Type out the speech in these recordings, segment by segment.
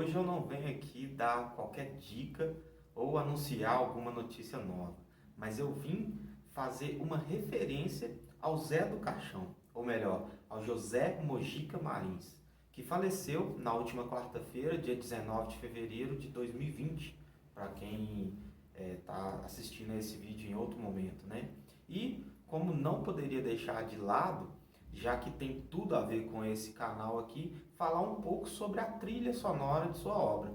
Hoje eu não venho aqui dar qualquer dica ou anunciar alguma notícia nova, mas eu vim fazer uma referência ao Zé do Caixão, ou melhor, ao José Mojica Marins, que faleceu na última quarta-feira, dia 19 de fevereiro de 2020, para quem está assistindo a esse vídeo em outro momento, né? E como não poderia deixar de lado, já que tem tudo a ver com esse canal aqui, falar um pouco sobre a trilha sonora de sua obra.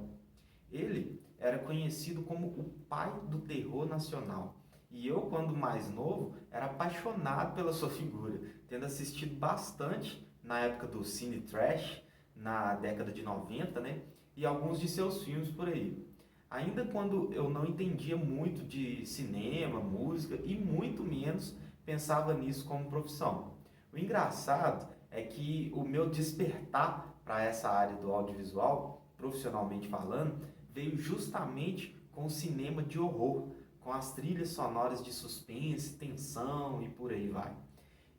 Ele era conhecido como o pai do terror nacional. E eu, quando mais novo, era apaixonado pela sua figura, tendo assistido bastante na época do Cine Trash, na década de 90, né? E alguns de seus filmes por aí. Ainda quando eu não entendia muito de cinema, música e muito menos pensava nisso como profissão. O engraçado é que o meu despertar para essa área do audiovisual, profissionalmente falando, veio justamente com o cinema de horror, com as trilhas sonoras de suspense, tensão e por aí vai.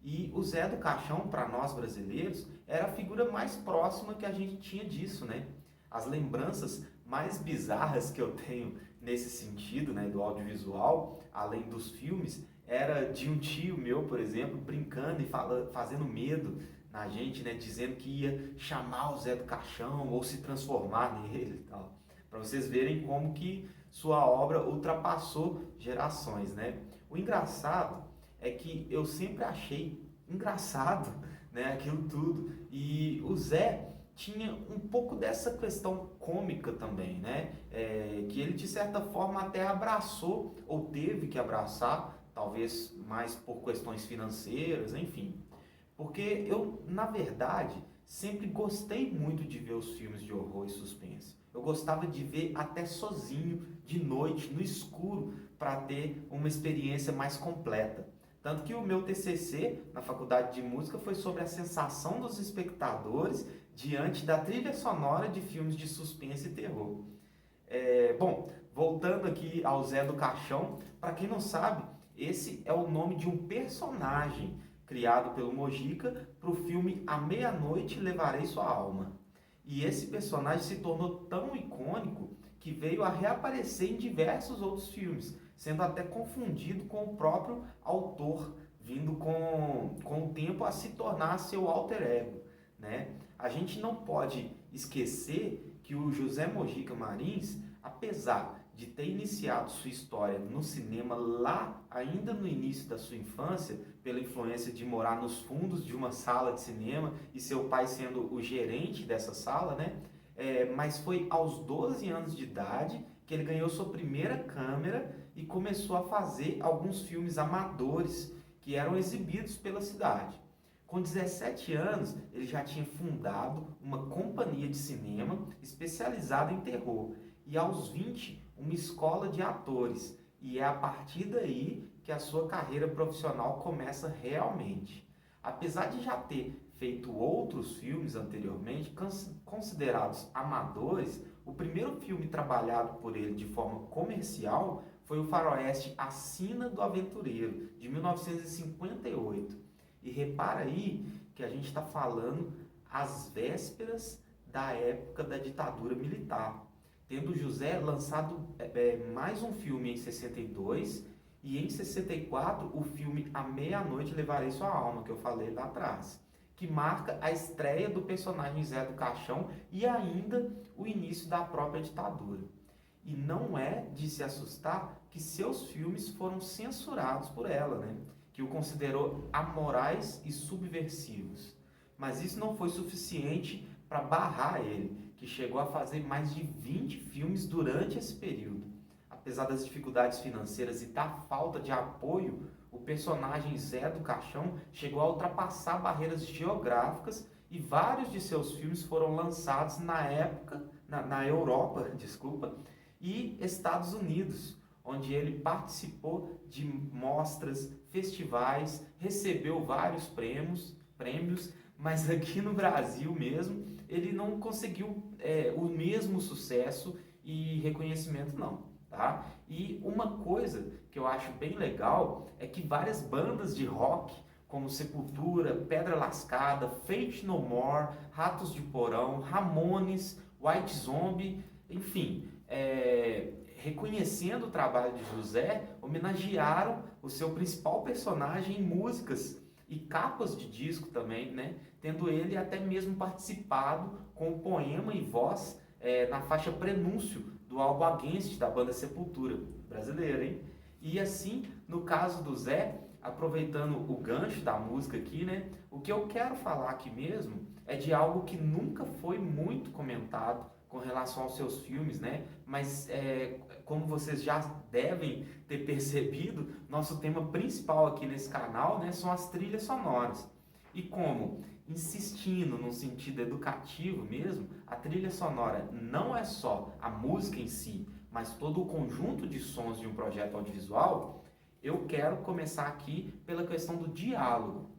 E o Zé do Caixão, para nós brasileiros, era a figura mais próxima que a gente tinha disso, né? As lembranças mais bizarras que eu tenho nesse sentido, né, do audiovisual, além dos filmes, era de um tio meu, por exemplo, brincando e fazendo medo na gente, né, dizendo que ia chamar o Zé do Caixão ou se transformar nele e tal. Para vocês verem como que sua obra ultrapassou gerações, né? O engraçado é que eu sempre achei engraçado, né, aquilo tudo. E o Zé tinha um pouco dessa questão cômica também, né? Que ele de certa forma até abraçou ou teve que abraçar, talvez mais por questões financeiras, enfim. Porque eu, na verdade, sempre gostei muito de ver os filmes de horror e suspense. Eu gostava de ver até sozinho, de noite, no escuro, para ter uma experiência mais completa. Tanto que o meu TCC na faculdade de música foi sobre a sensação dos espectadores diante da trilha sonora de filmes de suspense e terror. Bom, voltando aqui ao Zé do Caixão, para quem não sabe, esse é o nome de um personagem criado pelo Mojica para o filme A Meia-Noite Levarei Sua Alma. E esse personagem se tornou tão icônico que veio a reaparecer em diversos outros filmes, sendo até confundido com o próprio autor, vindo com o tempo a se tornar seu alter ego, né? A gente não pode esquecer que o José Mojica Marins, apesar de ter iniciado sua história no cinema lá ainda no início da sua infância, pela influência de morar nos fundos de uma sala de cinema e seu pai sendo o gerente dessa sala, né? Mas foi aos 12 anos de idade que ele ganhou sua primeira câmera e começou a fazer alguns filmes amadores que eram exibidos pela cidade. Com 17 anos, ele já tinha fundado uma companhia de cinema especializada em terror e aos 20, uma escola de atores. E é a partir daí que a sua carreira profissional começa realmente. Apesar de já ter feito outros filmes anteriormente, considerados amadores, o primeiro filme trabalhado por ele de forma comercial foi o faroeste A Sina do Aventureiro, de 1958. E repara aí que a gente está falando às vésperas da época da ditadura militar, tendo José lançado mais um filme em 62 e em 64 o filme A Meia-Noite Levarei Sua Alma, que eu falei lá atrás, que marca a estreia do personagem Zé do Caixão e ainda o início da própria ditadura. E não é de se assustar que seus filmes foram censurados por ela, né? Que o considerou amorais e subversivos. Mas isso não foi suficiente para barrar ele, que chegou a fazer mais de 20 filmes durante esse período. Apesar das dificuldades financeiras e da falta de apoio, o personagem Zé do Caixão chegou a ultrapassar barreiras geográficas e vários de seus filmes foram lançados na Europa, desculpa, e Estados Unidos, onde ele participou de mostras, festivais, recebeu vários prêmios, mas aqui no Brasil mesmo ele não conseguiu o mesmo sucesso e reconhecimento não, tá? E uma coisa que eu acho bem legal é que várias bandas de rock, como Sepultura, Pedra Lascada, Faith No More, Ratos de Porão, Ramones, White Zombie, enfim, reconhecendo o trabalho de José, homenagearam o seu principal personagem em músicas e capas de disco também, né? Tendo ele até mesmo participado com o poema e voz na faixa Prenúncio do álbum Against da banda Sepultura, brasileira, hein? E assim, no caso do Zé, aproveitando o gancho da música aqui, né? O que eu quero falar aqui mesmo é de algo que nunca foi muito comentado com relação aos seus filmes, né? Mas como vocês já devem ter percebido, nosso tema principal aqui nesse canal, né, são as trilhas sonoras. E como, insistindo no sentido educativo mesmo, a trilha sonora não é só a música em si, mas todo o conjunto de sons de um projeto audiovisual, eu quero começar aqui pela questão do diálogo.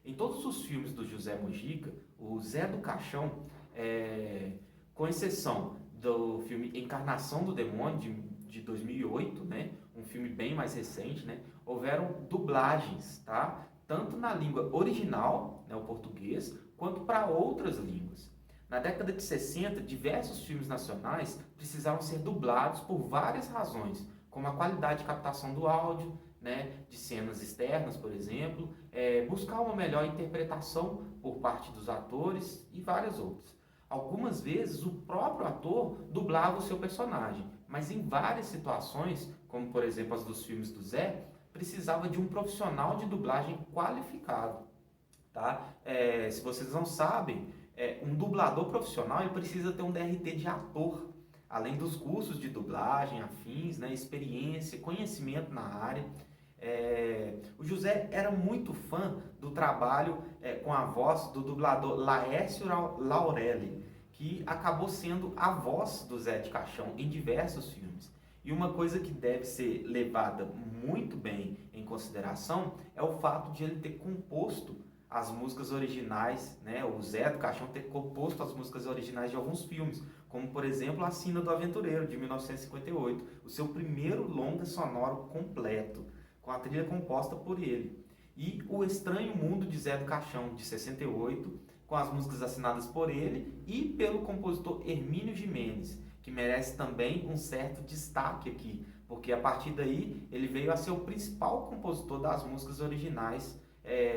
Em todos os filmes do José Mojica, o Zé do Caixão, com exceção do filme Encarnação do Demônio, de 2008, né? Um filme bem mais recente, né? Houveram dublagens, tá? Tanto na língua original, né, o português, quanto para outras línguas. Na década de 60, diversos filmes nacionais precisaram ser dublados por várias razões, como a qualidade de captação do áudio, né, de cenas externas, por exemplo, buscar uma melhor interpretação por parte dos atores e várias outras. Algumas vezes o próprio ator dublava o seu personagem, mas em várias situações, como por exemplo as dos filmes do Zé, precisava de um profissional de dublagem qualificado. Tá? Se vocês não sabem, um dublador profissional ele precisa ter um DRT de ator, além dos cursos de dublagem, afins, né, experiência, conhecimento na área. O José era muito fã do trabalho com a voz do dublador Laércio Laurelli, que acabou sendo a voz do Zé de Caixão em diversos filmes. E uma coisa que deve ser levada muito bem em consideração é o fato de ele ter composto as músicas originais, né? O Zé do Caixão ter composto as músicas originais de alguns filmes, como por exemplo A Sina do Aventureiro, de 1958, o seu primeiro longa sonoro completo, com a trilha composta por ele. E O Estranho Mundo de Zé do Caixão, de 68, com as músicas assinadas por ele e pelo compositor Hermínio Gimenez, que merece também um certo destaque aqui, porque a partir daí ele veio a ser o principal compositor das músicas originais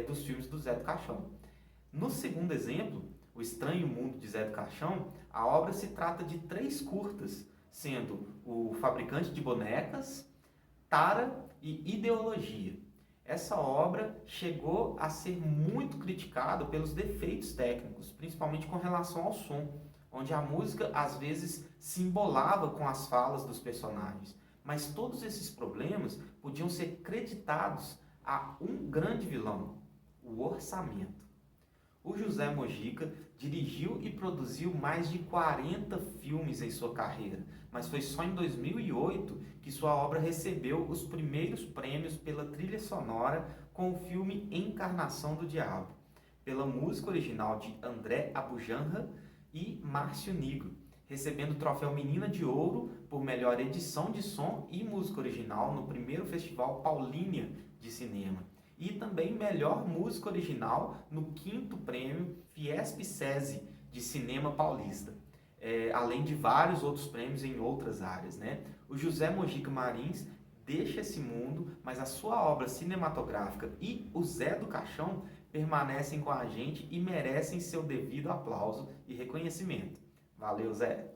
dos filmes do Zé do Caixão. No segundo exemplo, O Estranho Mundo de Zé do Caixão, a obra se trata de 3 curtas, sendo O Fabricante de Bonecas, Tara e Ideologia. Essa obra chegou a ser muito criticada pelos defeitos técnicos, principalmente com relação ao som, onde a música às vezes se embolava com as falas dos personagens. Mas todos esses problemas podiam ser creditados a um grande vilão, o orçamento. O José Mojica dirigiu e produziu mais de 40 filmes em sua carreira, mas foi só em 2008 que sua obra recebeu os primeiros prêmios pela trilha sonora com o filme Encarnação do Diabo, pela música original de André Abujanra e Márcio Nigro, recebendo o troféu Menina de Ouro por melhor edição de som e música original no primeiro Festival Paulínia de Cinema. E também melhor música original no 5º prêmio Fiesp SESI de Cinema Paulista, além de vários outros prêmios em outras áreas, né? O José Mojica Marins deixa esse mundo, mas a sua obra cinematográfica e o Zé do Caixão permanecem com a gente e merecem seu devido aplauso e reconhecimento. Valeu, Zé!